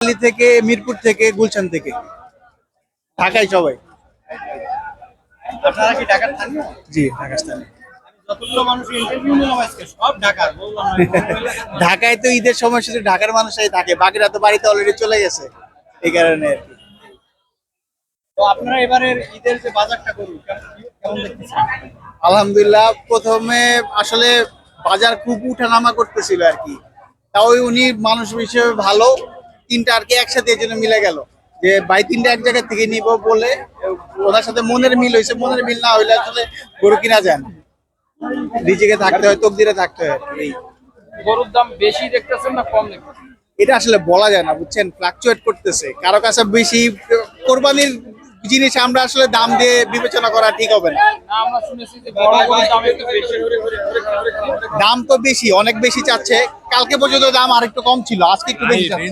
দিল্লি থেকে, মিরপুর থেকে, গুলশান থেকে, ঢাকায় সবাই। আপনারা কি ঢাকার স্থানীয়? জি, ঢাকা স্থানীয়। যতগুলো মানুষ ইন্টারভিউ নিলাম আজকে সব ঢাকার, বললাম না। ঢাকায় তো ঈদের সময় শুধু ঢাকার মানুষই থাকে, বাকিরা তো বাড়িতে অলরেডি চলে গেছে, এই কারণে আর কি। তো আপনারা এবারের ঈদের যে বাজারটা করুন কেমন দেখতেছেন? আলহামদুলিল্লাহ, প্রথমে আসলে বাজার খুব উঠানামা করতেছিল আর কি। তাও উনি মানুষ হিসেবে ভালো, তিনটা আর কি একসাথে এই জন্য মিলে গেল যে ভাই তিনটা এক জায়গা থেকে নিব বলে। ওনার সাথে মনের মিল হয়েছে, মনের মিল না হইলে আসলে গরু কিনা যায় না, নিজেকে থাকতে হয়, তকদিরে থাকতে হয় এই। গরুর দাম বেশি দেখতেছেন না কম দেখতেছেন? এটা আসলে বলা যায় না, বুঝছেন, ফ্লাকচুয়েট করতেছে, কারো কাছে বেশি। কোরবানির জিনিস আমরা আসলে দাম দিয়ে বিবেচনা করা ঠিক হবে না। না, আমরা শুনেছি যে বড় গরুর দাম একটু বেশি। দাম তো বেশি, অনেক বেশি চাচ্ছে। কালকে পর্যন্ত দাম আর একটু কম ছিল, আজকে একটু বেশি চাচ্ছে।